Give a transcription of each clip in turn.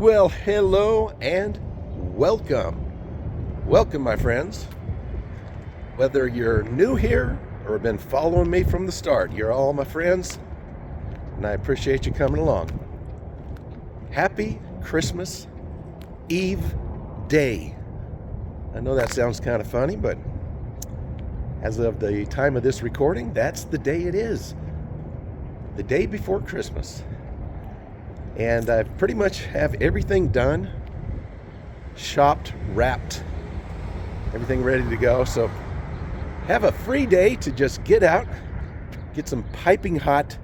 Well, hello and welcome. Welcome, my friends. Whether you're new here or have been following me from the start, you're all my friends, and I appreciate you coming along. Happy Christmas Eve Day. I know that sounds kind of funny, but as of the time of this recording, that's the day it is. The day before Christmas. And I pretty much have everything done, shopped, wrapped, everything ready to go. So have a free day to just get out, get some piping hot,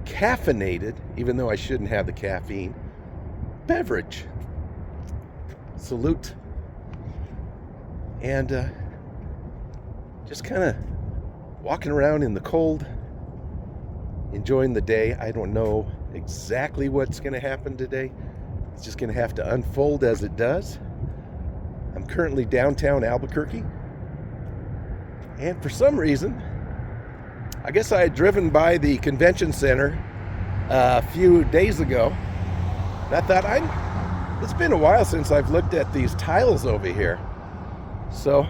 caffeinated, even though I shouldn't have the caffeine, beverage. Salute. And just kind of walking around in the cold, enjoying the day. I don't know exactly what's going to happen today. It's just going to have to unfold as it does. I'm currently downtown Albuquerque, and for some reason, I guess I had driven by the convention center a few days ago, and I thought, it's been a while since I've looked at these tiles over here, so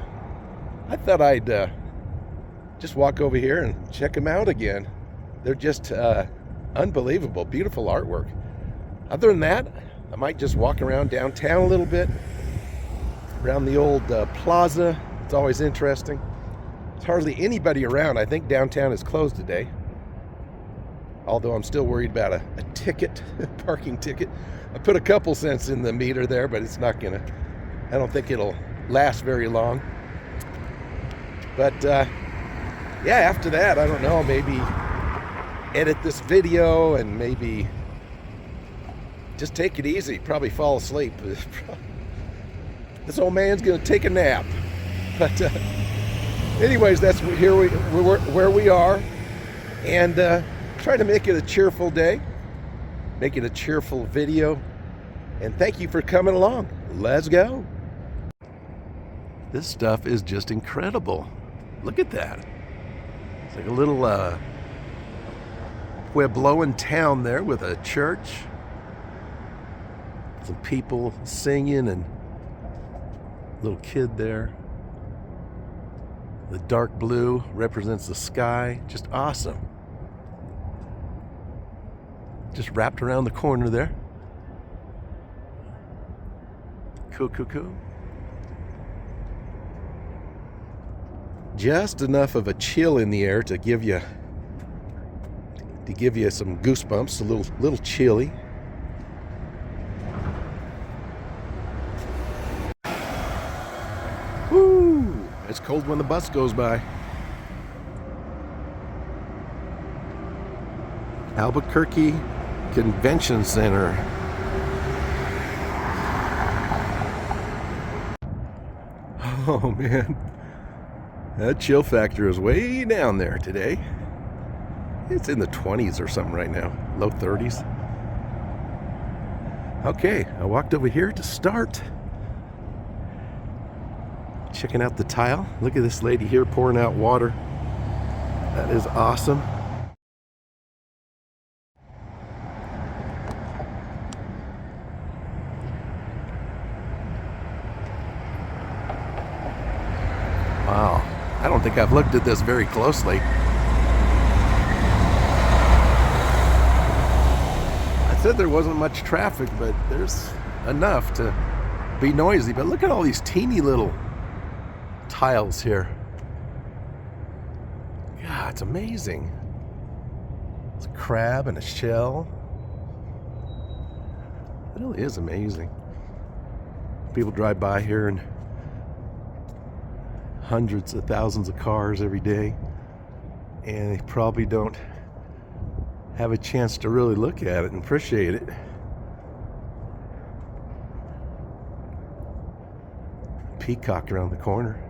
I thought I'd just walk over here and check them out again. They're just unbelievable, beautiful artwork. Other than that, I might just walk around downtown a little bit, around the old Plaza. It's always interesting. There's hardly anybody around. I think downtown is closed today, although I'm still worried about a ticket, parking ticket. I put a couple cents in the meter there, but it's not gonna, I don't think it'll last very long. But yeah, after that, I don't know, maybe edit this video and maybe just take it easy, probably fall asleep. This old man's gonna take a nap. But anyways, that's where we are, and try to make it a cheerful day, make it a cheerful video, and thank you for coming along. Let's go. This stuff is just incredible. Look at that. It's like a little Puebloan town there with a church, some people singing, and a little kid there. The dark blue represents the sky. Just awesome. Just wrapped around the corner there. Cool, cool, cool. Just enough of a chill in the air to give you some goosebumps, a little chilly. Woo! It's cold when the bus goes by. Albuquerque Convention Center. Oh man, that chill factor is way down there today. It's in the 20s or something right now, low 30s. Okay, I walked over here to start. Checking out the tile. Look at this lady here pouring out water. That is awesome. Wow, I don't think I've looked at this very closely. I said there wasn't much traffic, but there's enough to be noisy. But look at all these teeny little tiles here. God, it's amazing. It's a crab and a shell. It really is amazing. People drive by here in hundreds of thousands of cars every day, and they probably don't have a chance to really look at it and appreciate it. Peacock around the corner.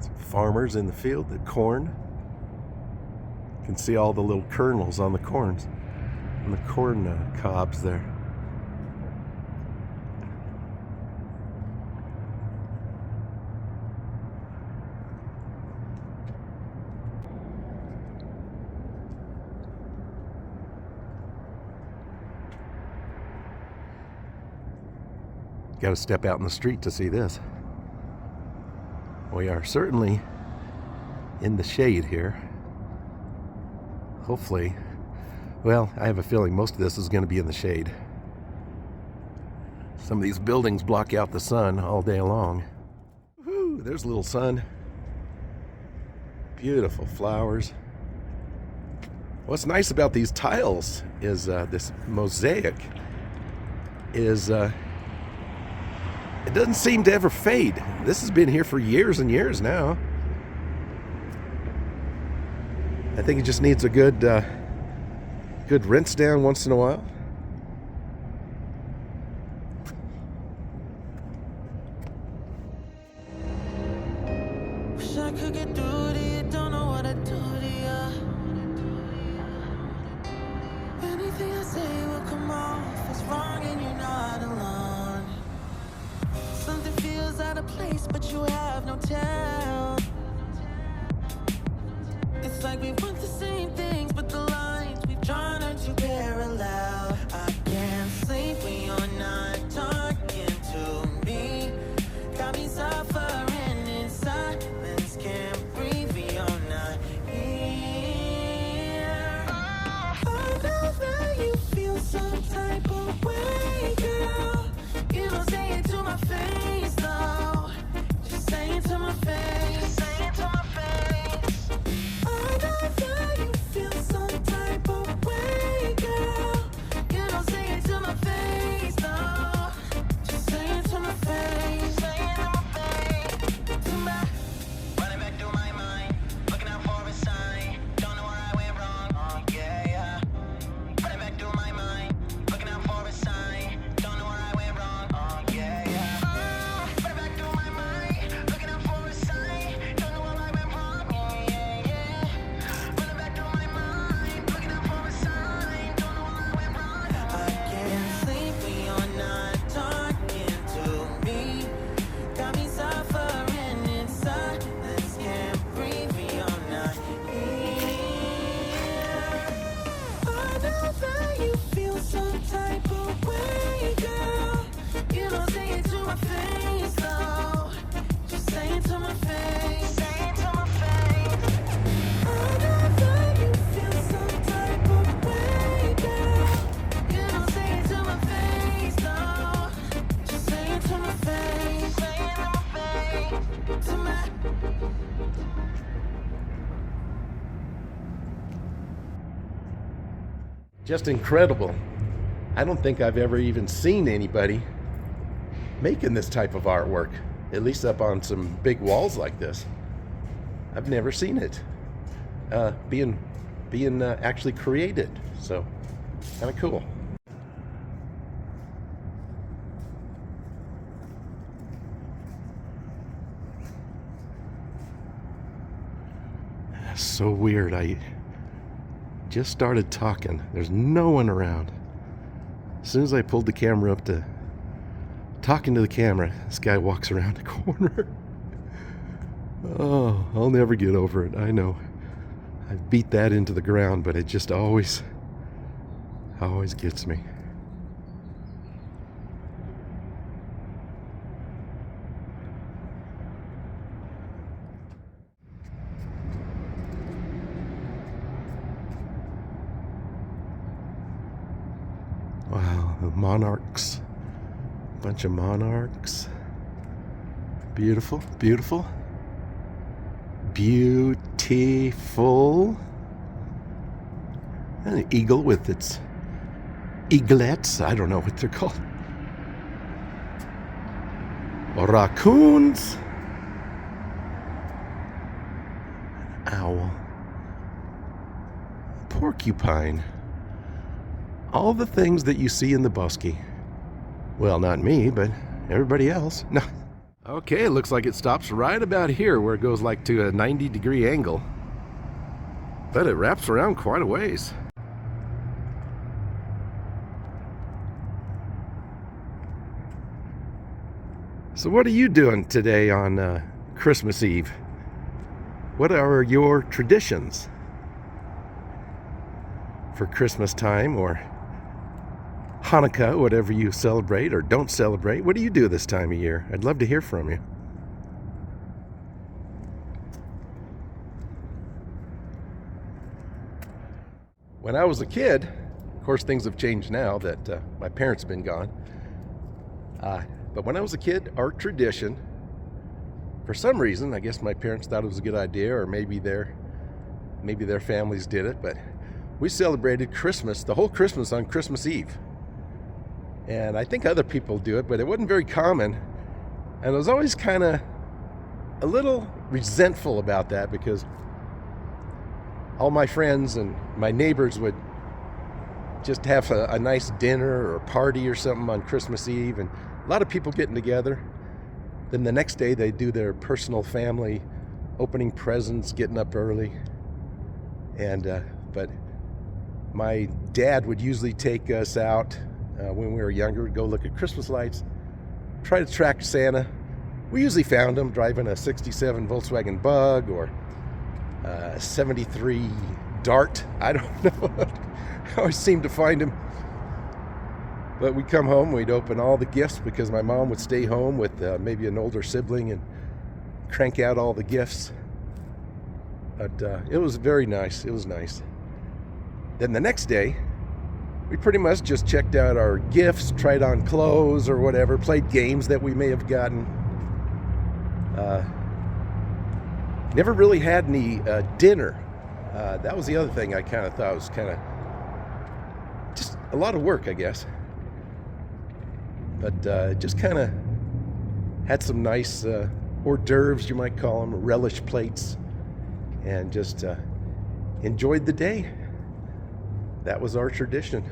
Some farmers in the field, the corn. You can see all the little kernels on the corns, on the corn cobs there. Got to step out in the street to see this. We are certainly in the shade here. Hopefully, well, I have a feeling most of this is going to be in the shade. Some of these buildings block out the sun all day long. Woo, there's a little sun. Beautiful flowers. What's nice about these tiles is this mosaic is it doesn't seem to ever fade. This has been here for years and years now. I think it just needs a good rinse down once in a while. Wish I could get through to you, don't know what I do to you. Anything I say will come off as wrong and you're not alone. Something feels out of place, but you have no tell. It's like we want the same things, but the lines we've drawn are too parallel. I can't sleep when you're not talking to me. Got me suffering in silence, can't breathe when you're not here. I know that you feel some type of way, girl. You don't say it to my face, though. Just say it to my face. Say it to my face. I know that you feel some type of way, girl. You don't say it to my face, though. Just say it to my face. Say it to my face. To my running back through my mind, looking out for a sign. Don't know where I went wrong. Oh yeah, yeah. Running back through my mind, looking out for a sign. Don't know where I went wrong. Oh yeah, yeah. Running back through my mind, looking out for a sign. Don't know where I went wrong. Yeah, yeah, yeah. Running back through my mind, looking out for a sign. Don't know where I went wrong. I can't sleep when you're not talking to me. Got me suffering in silence, can't breathe when you're not here. I know that you feel some type of way, girl. You don't say it to my face, though. Just say it to my face. Say it to my face. I know that you feel some type of way, girl. You don't say it to my face, though. Just say it to my face. Say it to my face. To my Just incredible. I don't think I've ever even seen anybody making this type of artwork, at least up on some big walls like this. I've never seen it being actually created. So kind of cool. So weird. I just started talking. There's no one around. As soon as I pulled the camera up to talking to the camera, this guy walks around the corner. Oh, I'll never get over it. I know. I've beat that into the ground, but it just always gets me. Wow, the monarchs. Bunch of monarchs. Beautiful, beautiful. Beautiful. And an eagle with its eaglets. I don't know what they're called. Raccoons. Owl. Porcupine. All the things that you see in the Bosque. Well, not me, but everybody else. No. Okay, it looks like it stops right about here where it goes like to a 90-degree angle. But it wraps around quite a ways. So what are you doing today on Christmas Eve? What are your traditions for Christmas time or Hanukkah, whatever you celebrate or don't celebrate. What do you do this time of year? I'd love to hear from you. When I was a kid, of course things have changed now that my parents have been gone. But when I was a kid, our tradition, for some reason, I guess my parents thought it was a good idea, or maybe their families did it, but we celebrated Christmas, the whole Christmas, on Christmas Eve. And I think other people do it, but it wasn't very common. And I was always kind of a little resentful about that, because all my friends and my neighbors would just have a nice dinner or a party or something on Christmas Eve, and a lot of people getting together. Then the next day they do their personal family opening presents, getting up early. And but my dad would usually take us out when we were younger, go look at Christmas lights, try to track Santa. We usually found him driving a 67 Volkswagen Bug or a 73 Dart. I don't know. I always seemed to find him. But we'd come home, we'd open all the gifts, because my mom would stay home with maybe an older sibling and crank out all the gifts. But it was very nice. It was nice. Then the next day, we pretty much just checked out our gifts, tried on clothes or whatever, played games that we may have gotten. Never really had any dinner. That was the other thing I kind of thought was kind of just a lot of work, I guess. But just kind of had some nice hors d'oeuvres, you might call them, relish plates, and just enjoyed the day. That was our tradition.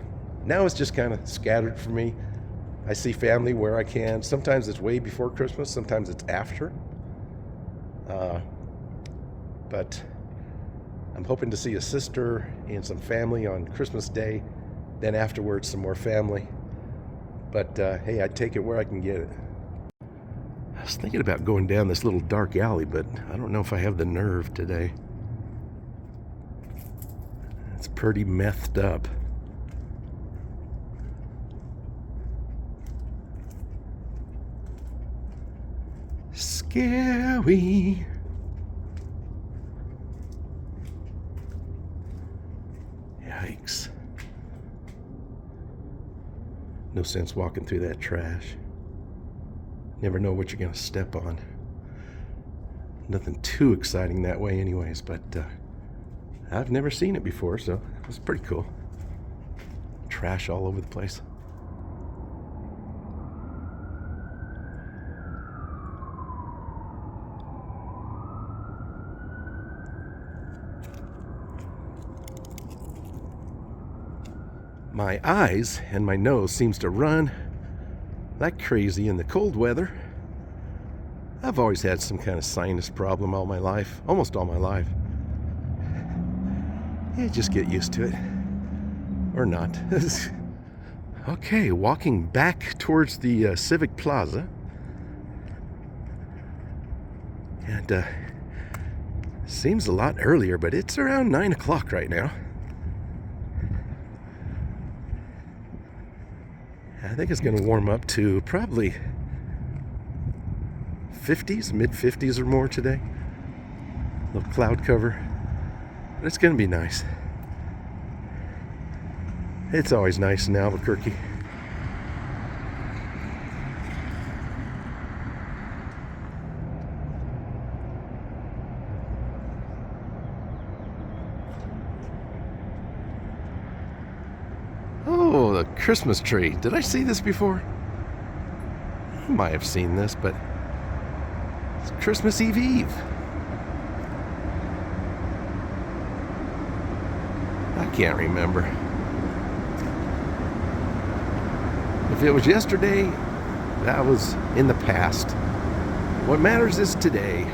Now it's just kind of scattered for me. I see family where I can. Sometimes it's way before Christmas, sometimes it's after. But I'm hoping to see a sister and some family on Christmas Day, then afterwards some more family. But hey, I'd take it where I can get it. I was thinking about going down this little dark alley, but I don't know if I have the nerve today. It's pretty methed up. Scary. Yikes. No sense walking through that trash. Never know what you're going to step on. Nothing too exciting that way anyways, but I've never seen it before, so it was pretty cool. Trash all over the place. My eyes and my nose seems to run like crazy in the cold weather. I've always had some kind of sinus problem all my life, almost all my life. You just get used to it. Or not. Okay, walking back towards the Civic Plaza. And seems a lot earlier, but it's around 9 o'clock right now. I think it's going to warm up to probably 50s, mid-50s or more today. A little cloud cover. But it's going to be nice. It's always nice in Albuquerque. Oh, the Christmas tree. Did I see this before? I might have seen this, but it's Christmas Eve. I can't remember. If it was yesterday, that was in the past. What matters is today.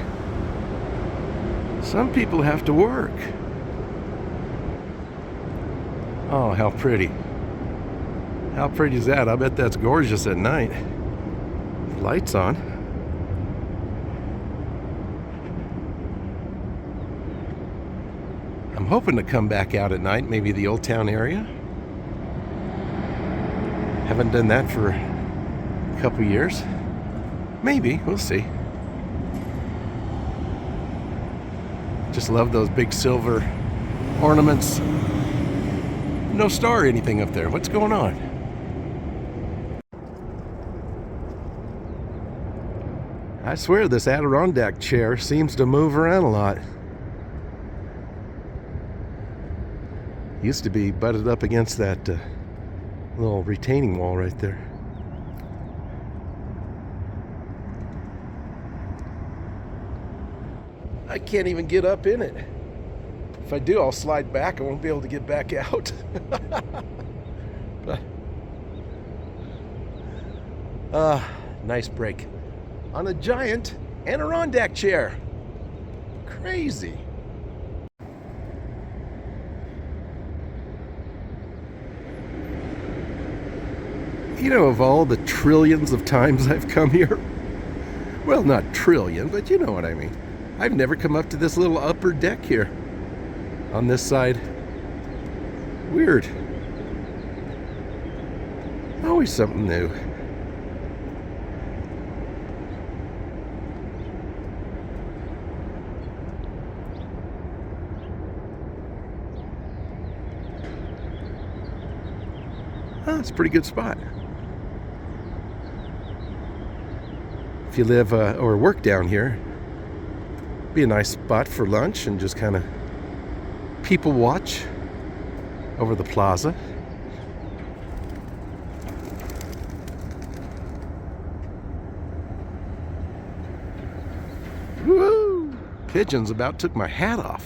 Some people have to work. Oh, how pretty. How pretty is that? I bet that's gorgeous at night. Lights on. I'm hoping to come back out at night, maybe the Old Town area. Haven't done that for a couple years. Maybe, we'll see. Just love those big silver ornaments. No star or anything up there. What's going on? I swear this Adirondack chair seems to move around a lot. Used to be butted up against that little retaining wall right there. I can't even get up in it. If I do, I'll slide back. I won't be able to get back out. But, nice break on a giant Adirondack chair. Crazy. You know, of all the trillions of times I've come here, well, not trillion, but you know what I mean. I've never come up to this little upper deck here on this side. Weird. Always something new. Oh, it's a pretty good spot. If you live or work down here, be a nice spot for lunch and just kind of people watch over the plaza. Woo! Pigeons about took my hat off.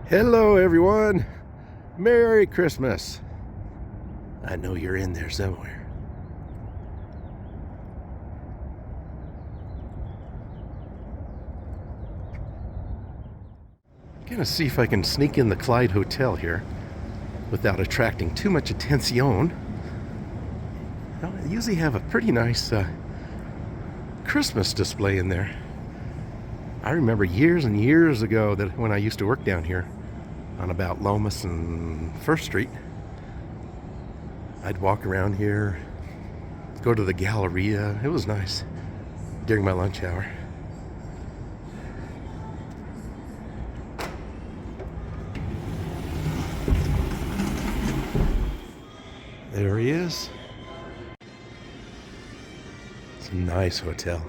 Hello, everyone. Merry Christmas. I know you're in there somewhere. Gonna see if I can sneak in the Clyde Hotel here without attracting too much attention. Well, I usually have a pretty nice Christmas display in there. I remember years and years ago that when I used to work down here on about Lomas and First Street, I'd walk around here, go to the Galleria. It was nice during my lunch hour. There he is. It's a nice hotel.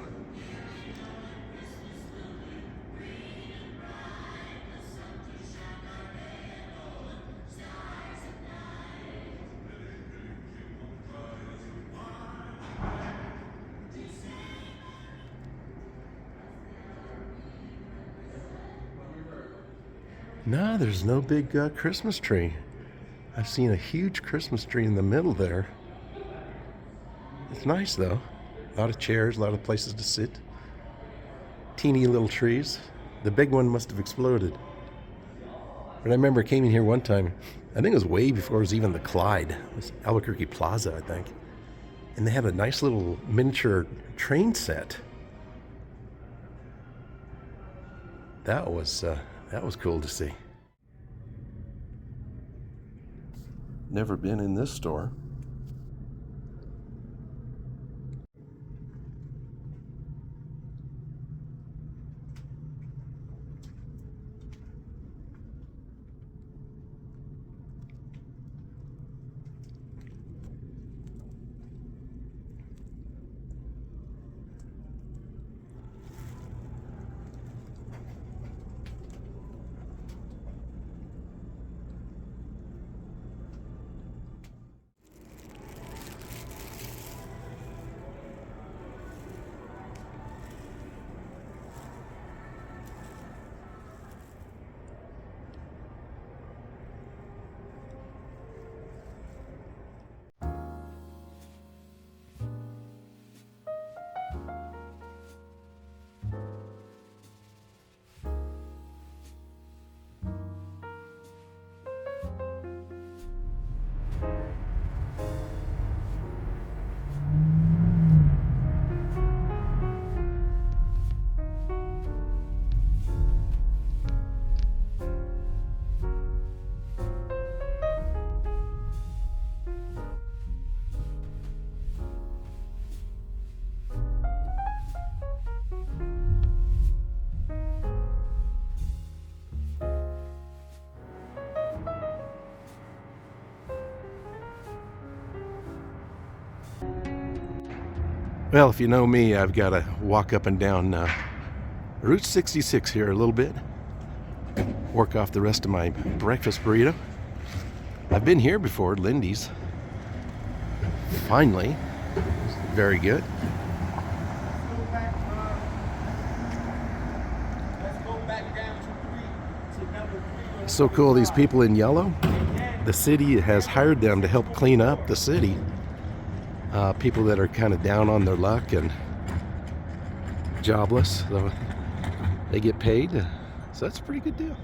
No, there's no big Christmas tree. I've seen a huge Christmas tree in the middle there. It's nice though. A lot of chairs, a lot of places to sit. Teeny little trees. The big one must have exploded. But I remember I came in here one time, I think it was way before it was even the Clyde. It was Albuquerque Plaza, I think. And they had a nice little miniature train set. That was cool to see. Never been in this store. Well, if you know me, I've got to walk up and down Route 66 here a little bit. Work off the rest of my breakfast burrito. I've been here before, Lindy's. Finally. Very good. So cool, these people in yellow. The city has hired them to help clean up the city. People that are kind of down on their luck and jobless, so they get paid. So that's a pretty good deal.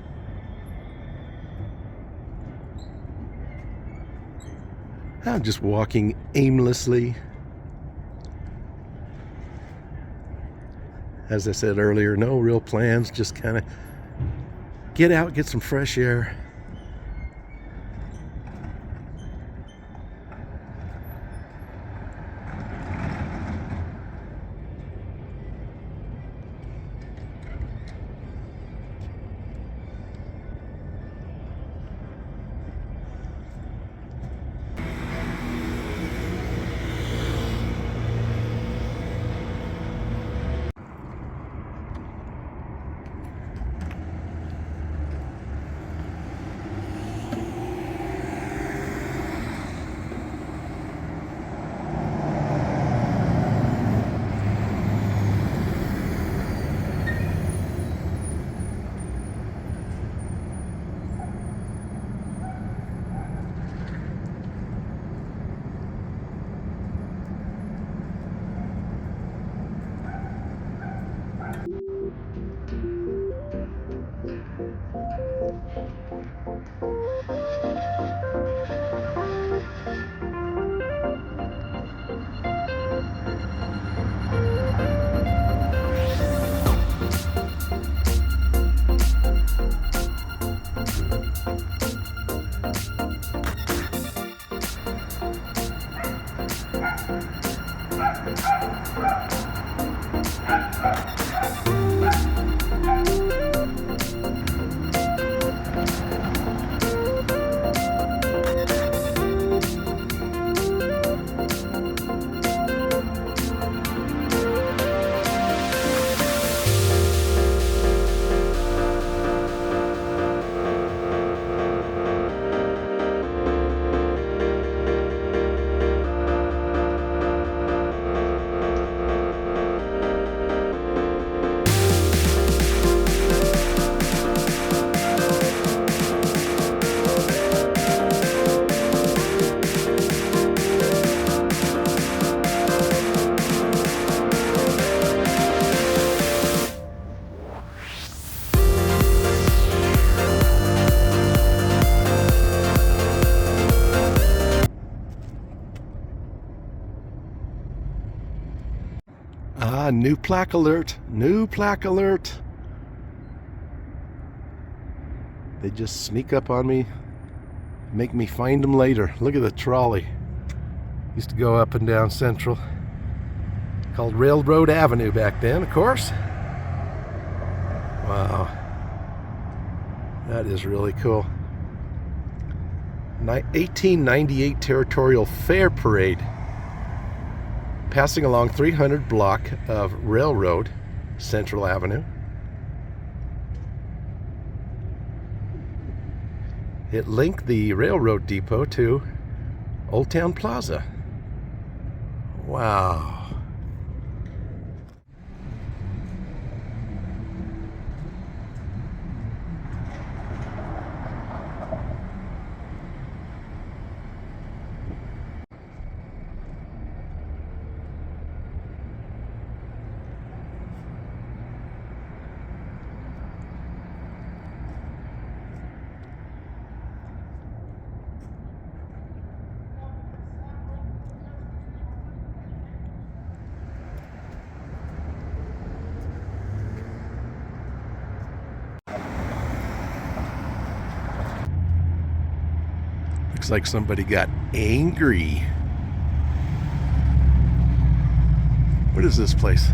I'm just walking aimlessly. As I said earlier, no real plans, just kind of get out, get some fresh air. New plaque alert. New plaque alert. They just sneak up on me, make me find them later. Look at the trolley. Used to go up and down Central. Called Railroad Avenue back then, of course. Wow. That is really cool. 1898 Territorial Fair Parade. Passing along 300 block of Railroad, Central Avenue. It linked the railroad depot to Old Town Plaza. Wow. Looks like somebody got angry. What is this place?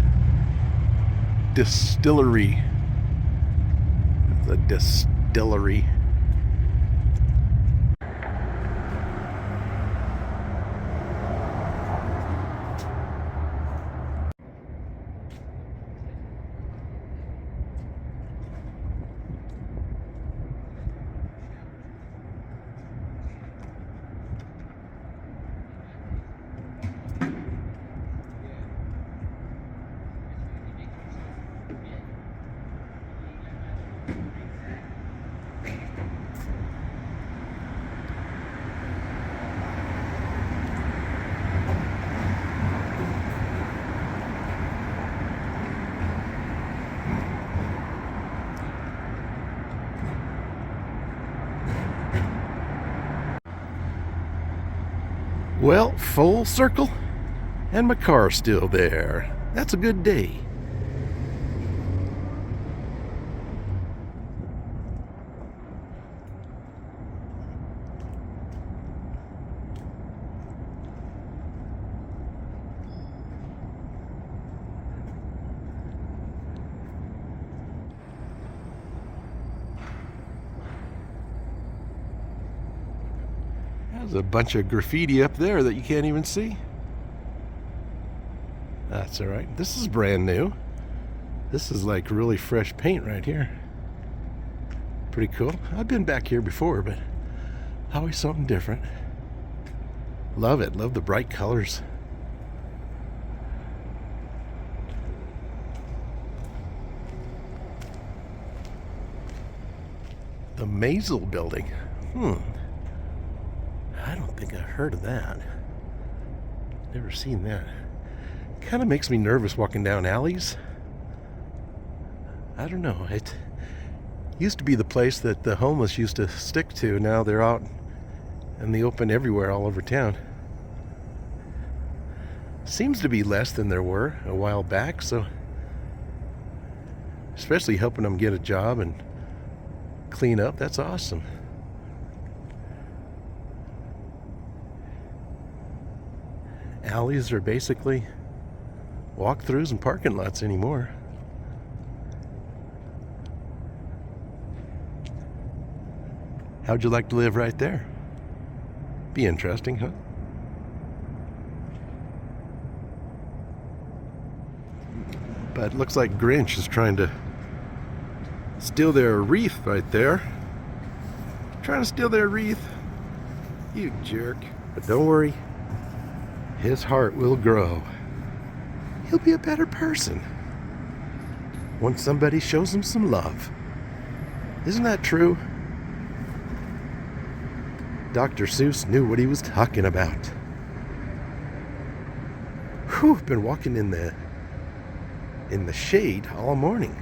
Distillery. The distillery. Well, full circle, and my car's still there. That's a good day. There's a bunch of graffiti up there that you can't even see. That's all right. This is brand new. This is like really fresh paint right here. Pretty cool. I've been back here before, but always something different. Love it. Love the bright colors. The Maisel building. I don't think I've heard of that. Never seen that. Kind of makes me nervous walking down alleys. I don't know. It used to be the place that the homeless used to stick to. Now they're out in the open everywhere all over town. Seems to be less than there were a while back, so especially helping them get a job and clean up, that's awesome. Alleys are basically walkthroughs and parking lots anymore. How'd you like to live right there? Be interesting, huh? But it looks like Grinch is trying to steal their wreath right there. Trying to steal their wreath. You jerk. But don't worry. His heart will grow. He'll be a better person once somebody shows him some love. Isn't that true? Dr. Seuss knew what he was talking about. Whew, been walking in the shade all morning.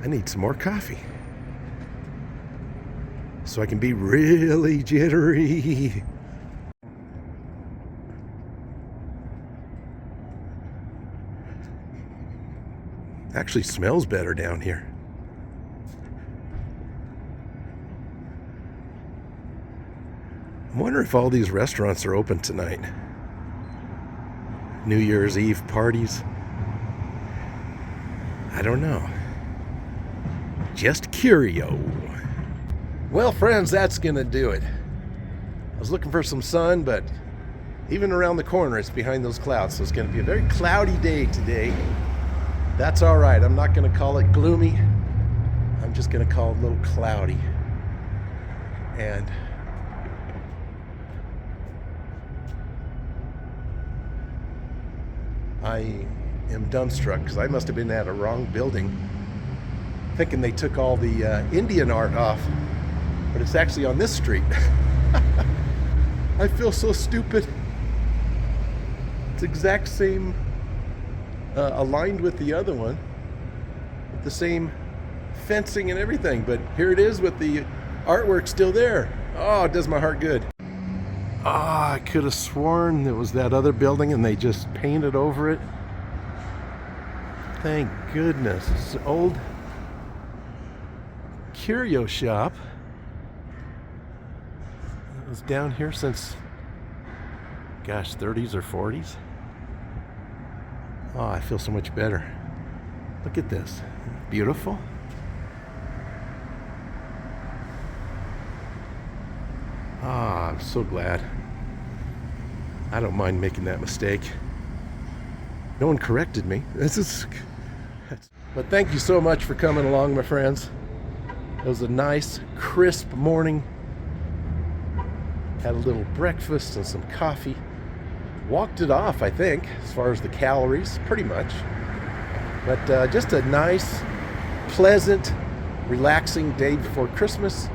I need some more coffee so I can be really jittery. Actually smells better down here. I wonder if all these restaurants are open tonight. New Year's Eve parties. I don't know. Just curio. Well, friends, that's gonna do it. I was looking for some sun, but even around the corner, it's behind those clouds, so it's gonna be a very cloudy day today. That's all right. I'm not gonna call it gloomy. I'm just gonna call it a little cloudy. And I am dumbstruck because I must have been at a wrong building, thinking they took all the Indian art off, but it's actually on this street. I feel so stupid. It's exact same, aligned with the other one, with the same fencing and everything, but here it is with the artwork still there. Oh, it does my heart good. I could have sworn it was that other building and they just painted over it. Thank goodness. It's an old curio shop. It was down here since, gosh, 30s or 40s. Oh, I feel so much better. Look at this. Beautiful. Ah, I'm so glad. I don't mind making that mistake. No one corrected me. But thank you so much for coming along, my friends. It was a nice, crisp morning. Had a little breakfast and some coffee. Walked it off, I think, as far as the calories, pretty much. But just a nice, pleasant, relaxing day before Christmas.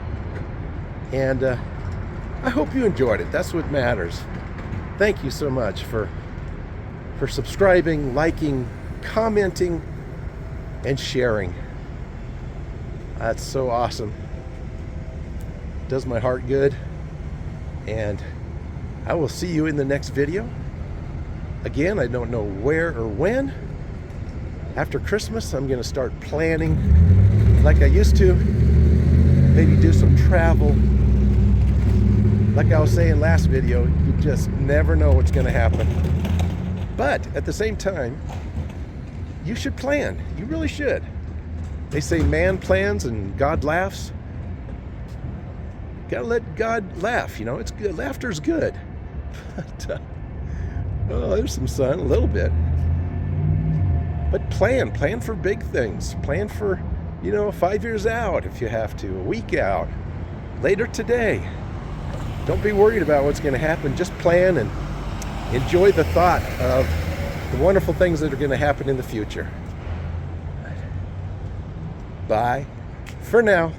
And I hope you enjoyed it. That's what matters. Thank you so much for subscribing, liking, commenting, and sharing. That's so awesome. does my heart good. And I will see you in the next video. Again, I don't know where or when. After Christmas, I'm going to start planning like I used to. Maybe do some travel. Like I was saying last video, you just never know what's going to happen. But at the same time, you should plan. You really should. They say man plans and God laughs. Gotta let God laugh, you know, it's good. Laughter's good. But, oh, there's some sun, a little bit. But plan for big things. Plan for, 5 years out if you have to, a week out, later today. Don't be worried about what's going to happen. Just plan and enjoy the thought of the wonderful things that are going to happen in the future. Bye for now.